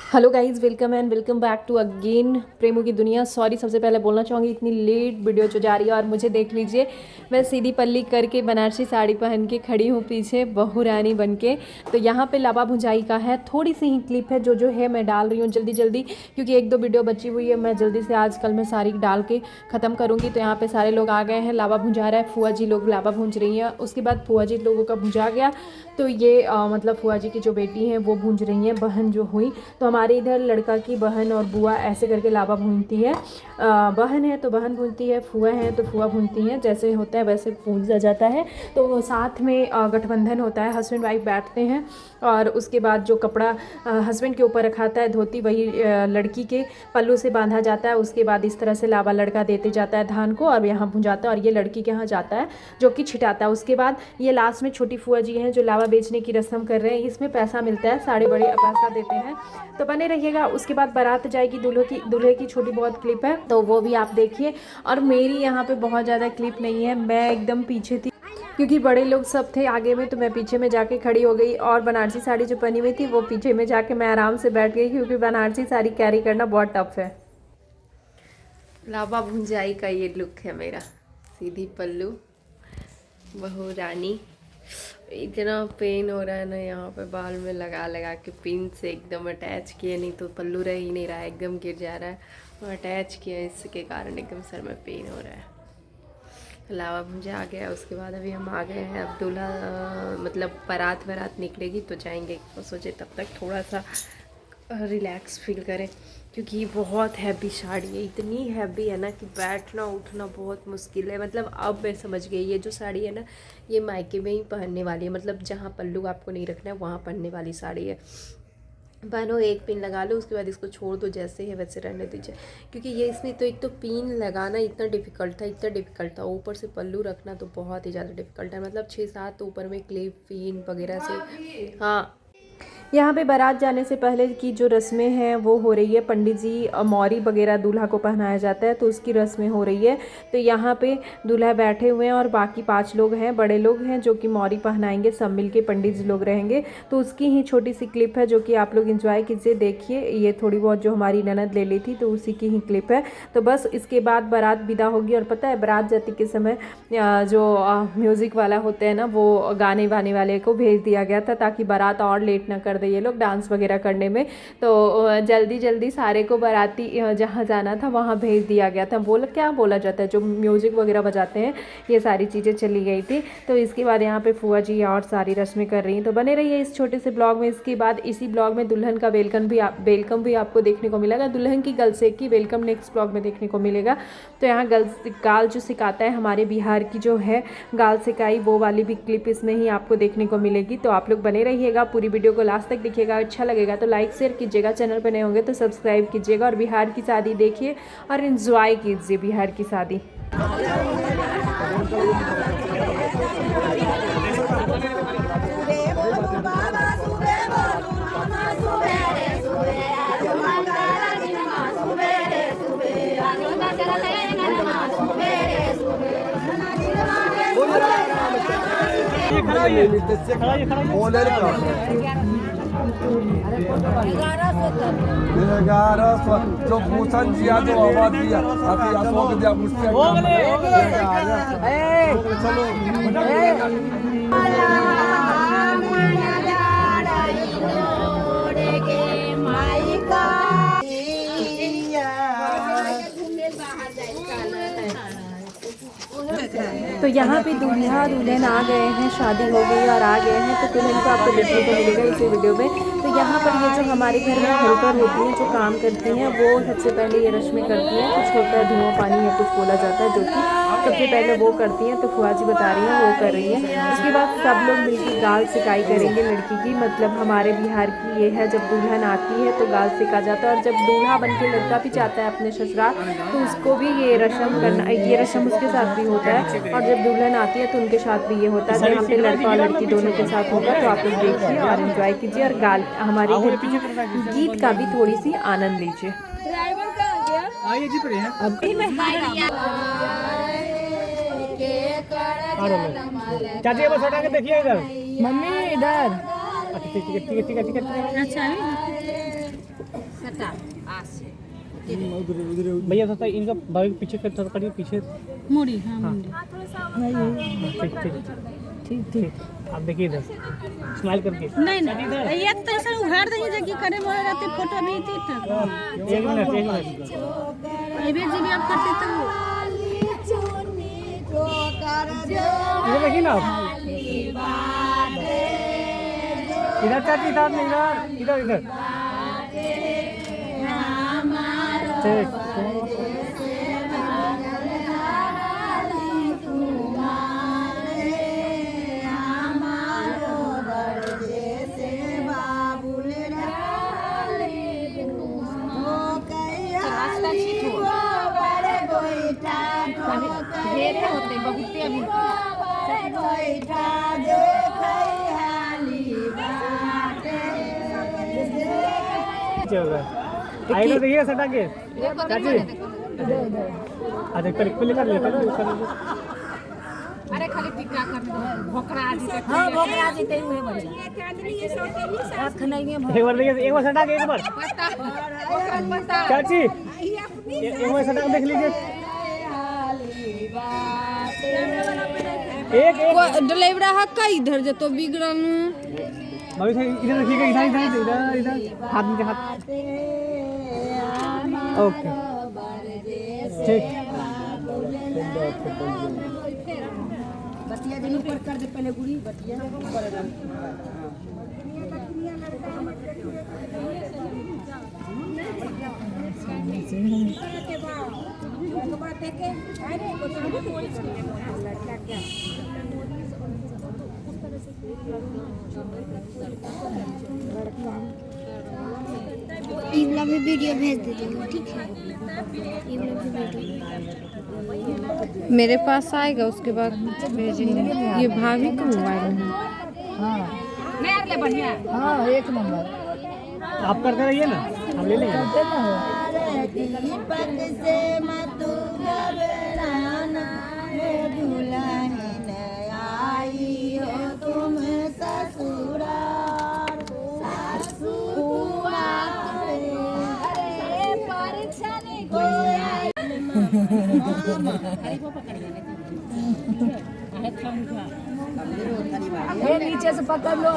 Hello guys, welcome and welcome back to again प्रेमों की दुनिया। सॉरी, सबसे पहले बोलना चाहूँगी इतनी लेट वीडियो जो जा रही है। और मुझे देख लीजिए, मैं सीधी पल्ली करके बनारसी साड़ी पहन के खड़ी हूँ पीछे बहू रानी बन के। तो यहाँ पे लावा भुजाई का है, थोड़ी सी ही क्लिप है जो है मैं डाल रही हूँ जल्दी जल्दी, क्योंकि एक दो वीडियो बची हुई है। मैं जल्दी से आजकल मैं सारी डाल के ख़त्म करूँगी। तो यहाँ पर सारे लोग आ गए हैं, लावा भुजा रहा है, फुआ जी लोग लावा भूंज रही हैं। उसके बाद फुआ जी लोगों का भुजा गया तो ये मतलब फुआ जी की जो बेटी हैं वो भूंज रही हैं, बहन जो हुई। तो हमारे इधर लड़का की बहन और बुआ ऐसे करके लावा भूनती है। बहन है तो बहन भूनती है, फुआ है तो फुआ भूनती हैं, जैसे होता है वैसे भूंजा जाता है। तो साथ में गठबंधन होता है, हस्बैंड वाइफ बैठते हैं और उसके बाद जो कपड़ा हस्बैंड के ऊपर रखाता है धोती, वही लड़की के पल्लू से बांधा जाता है। उसके बाद इस तरह से लावा लड़का देते जाता है धान को और यहाँ भुंजाता है, और ये लड़की के यहाँ जाता है जो कि छिटाता है। उसके बाद ये लास्ट में छोटी फुआ जी हैं जो लावा बेचने की रस्म कर रहे हैं। इसमें पैसा मिलता है, सारे बड़े पैसा देते हैं। तो बने रहिएगा। उसके बाद बारात जाएगी, दूल्हे की छोटी बहुत क्लिप है तो वो भी आप देखिए। और मेरी यहाँ पे बहुत ज़्यादा क्लिप नहीं है, मैं एकदम पीछे थी क्योंकि बड़े लोग सब थे आगे में, तो मैं पीछे में जाके खड़ी हो गई। और बनारसी साड़ी जो पहनी हुई थी वो पीछे में जाके मैं आराम से बैठ गई, क्योंकि बनारसी साड़ी कैरी करना बहुत टफ है। लावा भुंजाई का ये लुक है मेरा, सीधी पल्लू, बहू रानी। इतना पेन हो रहा है ना यहाँ पे, बाल में लगा लगा के पिन से एकदम अटैच किए, नहीं तो पल्लू रह ही नहीं रहा है, एकदम गिर जा रहा है। और अटैच किया इसके कारण एकदम सर में पेन हो रहा है। लावा भुंजा आ गया, उसके बाद अभी हम आ गए हैं। अब दूल्हा मतलब बारात निकलेगी तो जाएंगे। तो सोचे तब तक थोड़ा सा रिलैक्स फील करें, क्योंकि बहुत हैवी साड़ी है, इतनी हैवी है ना कि बैठना उठना बहुत मुश्किल है। मतलब अब मैं समझ गई, ये जो साड़ी है ना ये मायके में ही पहनने वाली है, मतलब जहाँ पल्लू आपको नहीं रखना है वहाँ पहनने वाली साड़ी है। पहनो, एक पिन लगा लो, उसके बाद इसको छोड़ दो, जैसे है वैसे रहने दीजिए। क्योंकि ये इसमें तो एक तो पिन लगाना इतना डिफ़िकल्ट था, ऊपर से पल्लू रखना तो बहुत ही ज़्यादा डिफ़िकल्ट है। मतलब 6-7 ऊपर में क्लिप पिन वगैरह से। हाँ, यहाँ पे बारात जाने से पहले की जो रस्में हैं वो हो रही है। पंडित जी मौरी वगैरह दूल्हा को पहनाया जाता है, तो उसकी रस्में हो रही है। तो यहाँ पे दूल्हा बैठे हुए हैं और बाकी 5 लोग हैं, बड़े लोग हैं जो कि मौरी पहनाएंगे, सब मिल के पंडित जी लोग रहेंगे। तो उसकी ही छोटी सी क्लिप है जो कि आप लोग इंजॉय कीजिए, देखिए। ये थोड़ी बहुत जो हमारी ननद ले ली थी तो उसी की ही क्लिप है। तो बस इसके बाद बारात विदा होगी। और पता है, बारात जाती के समय जो म्यूज़िक वाला होते हैं ना, वो गाने वाने वाले को भेज दिया गया था ताकि बारात और लेट ना कर दे ये लोग डांस वगैरह करने में। तो जल्दी जल्दी सारे को बाराती जहाँ जाना था वहाँ भेज दिया गया था। क्या बोला जाता है, जो म्यूज़िक वगैरह बजाते हैं, ये सारी चीज़ें चली गई थी। तो इसके बाद यहाँ पे फुआ जी और सारी रस्में कर रही हैं। तो बने रहिए इस छोटे से ब्लॉग में। इसके बाद इसी ब्लॉग में दुल्हन का वेलकम भी आपको देखने को मिलेगा। दुल्हन की गर्ल्स की वेलकम नेक्स्ट ब्लॉग में देखने को मिलेगा। तो यहाँ गर्ल्स गाल जो सिखाता है, हमारे बिहार की जो है गाल सिकाई, वो वाली भी क्लिप इसमें ही आपको देखने को मिलेगी। तो आप लोग बने रहिएगा, पूरी वीडियो को लास्ट तक देखिएगा। अच्छा लगेगा तो लाइक शेयर कीजिएगा, चैनल पर नए होंगे तो सब्सक्राइब कीजिएगा। और बिहार की शादी देखिए और एंजॉय कीजिए बिहार की शादी। जो भूषण दिया, जो आवाज दिया, अशोक दिया, मुझसे तो यहाँ पे दूल्हा दुल्हन आ गए हैं, शादी हो गई और आ गए हैं। तो दुल्हन को आपको देखने को मिलेगा इसी वीडियो में। तो यहाँ पर ये जो हमारे घर में हेल्पर होती हैं, जो काम करती हैं, वो सबसे पहले ये रस्में करती हैं। कुछ होता है धुआं पानी या कुछ बोला जाता है, जो कि सबसे पहले वो करती हैं। तो फुआ जी बता रही हैं वो कर रही हैं। उसके बाद सब लोग मिलकर गाल सिकाई करेंगे लड़की की। मतलब हमारे बिहार की ये है, जब दुल्हन आती है तो गाल सिका जाता है। और जब दूल्हा बन के लड़का भी जाता है अपने ससुराल, तो उसको भी ये रस्म उसके साथ भी होता है। और जब दुल्हन आती है तो उनके साथ भी ये होता है। तो यहाँ पे लड़का और लड़की दोनों के साथ होगा। तो आप लोग देखिए और एंजॉय कीजिए, और गाल हमारे घर की गीत का भी थोड़ी सी आनंद लीजिए। चाची बस हटा के देखिए इधर, मम्मी इधर। अच्छा ठीक है ठीक है ठीक है ठीक है। अच्छा भैया थोड़ा इनका भाभी के पीछे थोड़ा करिए पीछे मुड़ी हाँ मुड़ी ठीक ठीक ठीक ठीक आप देखिए इधर स्माइल करके नहीं नहीं एक तो सर उघाड़ देंगे जबकि करे मोरे रहते फोटो भी थी था एक मिनट ये भी जी भी आप करते तो इधर देखिए ना आप इधर चाची साथ में इधर इधर इधर ठीक ढेरे होते बहुते अभी आइए देखिए सटा के चाची अच्छा कर लेते ना अरे खाली टिक्का कर दो भोकरा जी तक हां भोकरा जी ते हुए बढ़िया एक बार देखिए एक बार सटा के एक बार पता चाची एक बार सटा के देख लीजिए एक डिलीवरी है का इधर जो तो बिगड़न भाभी से इधर रखिएगा इधर हाथ में हाथ ओके ठीक बतिया दिन ऊपर कर दे पहले गुड़ी बतिया इवला भी वीडियो भेज दीजिएगा ठीक है इवला भी वीडियो मेरे पास आएगा उसके बाद भेजेंगे। ये भाभी का मोबाइल है। ले बढ़िया हाँ एक नंबर आप करते रहिए ना हम ले लेंगे दीपक से मत घबराना है दुल्हन आई हो तुम ससुराल सासू परीक्षा नहीं ये नीचे से पकड़ लो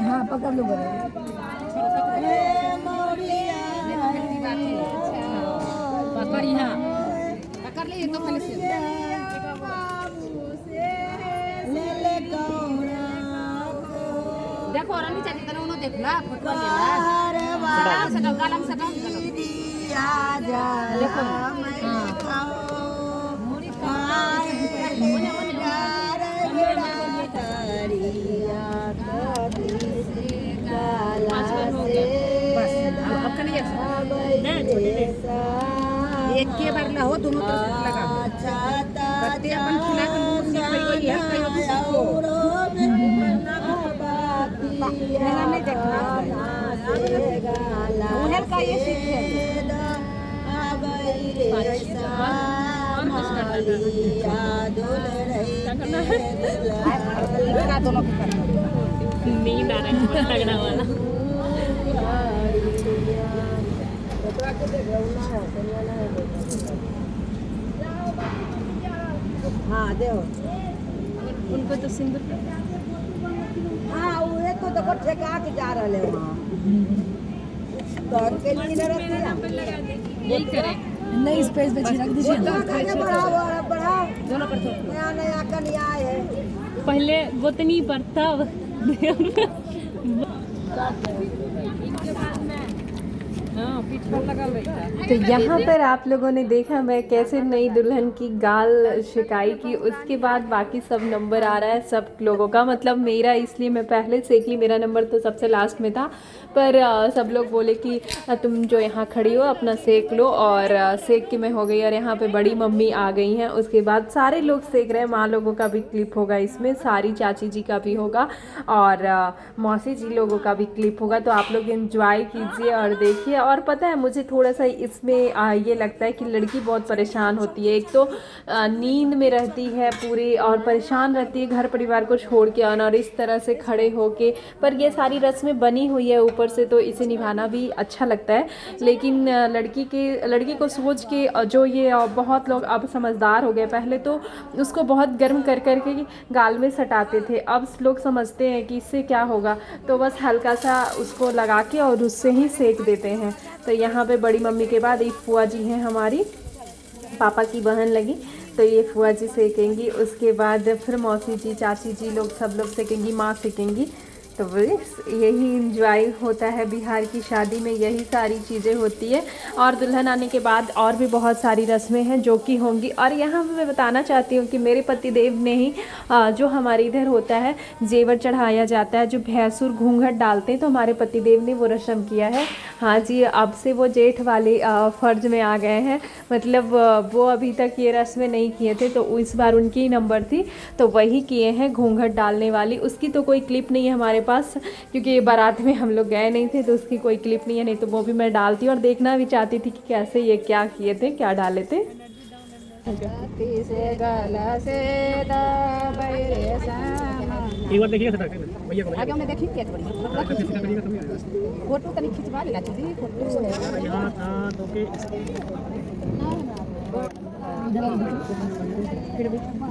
हाँ पकड़ लो पकड़ी हाँ पकड़ लीजिए तो पहले से देखो रानी चाची तने उन्होंने देखला फोटो लेला से गलम से देखो मुड़ी एक के बार ला हो दोनों तरफ लगा कते अपन खिला के मुंह से खाई गई है कई भी सीखो मेरा नहीं देखना उन्हें का ये सीख है दोनों नींद आ रहा है तगड़ा वाला हाँ देखो उनको तो सिंदूर हाँ वो तो देखो ठेका के जा रहे हैं वहाँ तो के लिए न रखते हैं यही करे नहीं स्पेस पे रख दीजिए बढ़ाओ दोनों पर नया नया कन्या है पहले गोतनी पर तब तो यहाँ पर आप लोगों ने देखा मैं कैसे नई दुल्हन की गाल शिकाई की। उसके बाद बाकी सब नंबर आ रहा है सब लोगों का, मतलब मेरा इसलिए मैं पहले सेक ली, मेरा नंबर तो सबसे लास्ट में था। पर सब लोग बोले कि तुम जो यहाँ खड़ी हो अपना सेक लो, और सेक के मैं हो गई। और यहाँ पे बड़ी मम्मी आ गई हैं, उसके बाद सारे लोग सेक रहे हैं। माँ लोगों का भी क्लिप होगा इसमें, सारी चाची जी का भी होगा और मौसी जी लोगों का भी क्लिप होगा। तो आप लोग एंजॉय कीजिए और देखिए। और पता है मुझे थोड़ा सा इसमें ये लगता है कि लड़की बहुत परेशान होती है। एक तो नींद में रहती है पूरी और परेशान रहती है घर परिवार को छोड़ के आना और इस तरह से खड़े होके, पर ये सारी रस्में बनी हुई है ऊपर से तो इसे निभाना भी अच्छा लगता है। लेकिन लड़की को सोच के जो ये बहुत लोग अब समझदार हो गए, पहले तो उसको बहुत गर्म कर के गाल में सटाते थे, अब लोग समझते हैं कि इससे क्या होगा, तो बस हल्का सा उसको लगा के और उससे ही सेक देते हैं। तो यहाँ पे बड़ी मम्मी के बाद एक फुआ जी हैं हमारी, पापा की बहन लगी, तो ये फुआ जी सेकेंगी, उसके बाद फिर मौसी जी चाची जी लोग सब लोग सेकेंगी, माँ सेकेंगी। तो बस यही इंजॉय होता है बिहार की शादी में, यही सारी चीज़ें होती है। और दुल्हन आने के बाद और भी बहुत सारी रस्में हैं जो कि होंगी। और यहाँ पे मैं बताना चाहती हूँ कि मेरे पतिदेव ने ही जो हमारे इधर होता है जेवर चढ़ाया जाता है, जो भैंसुर घूंघट डालते हैं, तो हमारे पतिदेव ने वो रस्म किया है। हाँ जी, अब से वो जेठ वाले फ़र्ज में आ गए हैं, मतलब वो अभी तक ये रस्में नहीं किए थे, तो इस बार उनकी ही नंबर थी तो वही किए हैं घूंघट डालने वाली। उसकी तो कोई क्लिप नहीं है हमारे पास, क्योंकि बारात में हम लोग गए नहीं थे, तो उसकी कोई क्लिप नहीं है, नहीं तो वो भी मैं डालती और देखना भी चाहती थी कि कैसे ये क्या किए थे, क्या डाले थे। एक बार देखिए सटा के भैया को आगे में देखिए क्या बढ़िया फोटो तनी खिंचवा लेना चाहिए फोटो यहाँ था तो के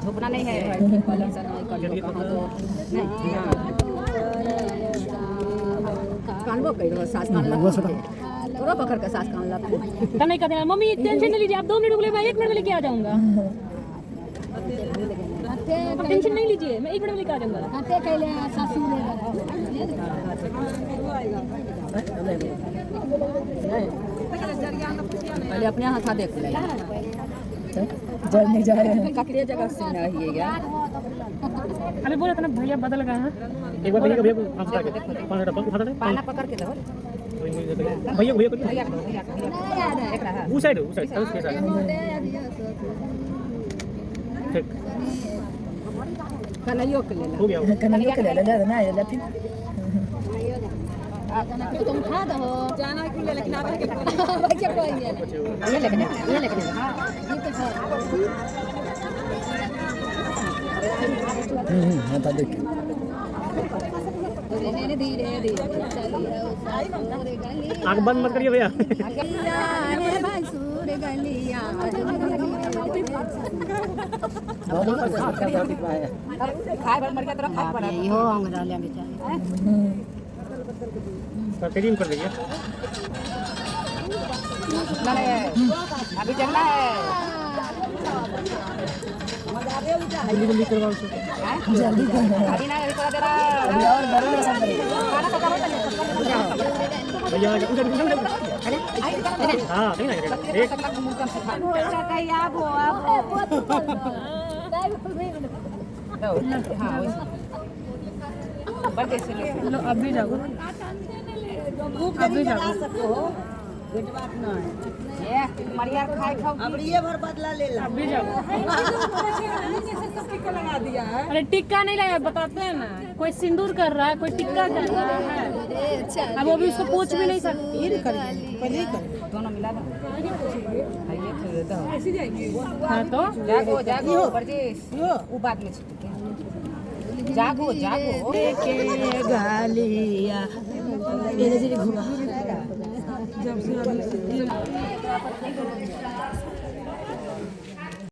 झोपना नहीं है कलर से नहीं कान वो कह दो सास कान लग थोड़ा पकड़ के सास कान लग तो नहीं कहते मम्मी टेंशन नहीं लीजिए, आप 2 मिनट रुक ले, मैं 1 मिनट में लेके आ जाऊंगा। आप टेंशन नहीं लीजिए, मैं 1 मिनट में लेके आ जाऊंगा। खाते कैले सासू पहले अपने हाथ देख ले जल नहीं जा रहे हैं ककड़े जगह से नहीं है यार। अरे बोला था ना भैया बदल गए हैं। एक बार भैया को आप सटा के पानी डब्बा उठा दे पाना पकड़ के दो भैया को देख रहा है उस साइड उसके साइड ठीक कन्हैया के ले हो गया कन्हैया के ले ना ये फिर तुम खा दो जाना के लिए लेकिन आप के कोई ये लेकिन हां ये तो हाँ था देख धीरे धीरे आँख बंद मत करिए भैया भैंसुर गलिया खाए भर मर गया तो खा पड़ा यो अंगरा लेंगे चाहिए तेजी में कर दीजिए अभी चलना है जल्दी करवाओ उसे जल्दी अभी ना करा दे रहा और बड़ी सब खाना पका भैया हाँ नहीं ना एक लो अब भी जाओ, अब भी जाओ। मरिया खाए खाओ अब ये भर बदला ले ला अब भी जाओ। लगा दिया है अरे टिक्का नहीं लगा, बताते हैं ना, कोई सिंदूर कर रहा है, कोई टिक्का कर रहा है, अब वो भी उसको पूछ भी नहीं सकती। दोनों मिला दो हाँ तो जागो जागो परदेश वो बाद में छूट जागो जागो के गालिया ये नजर घुमा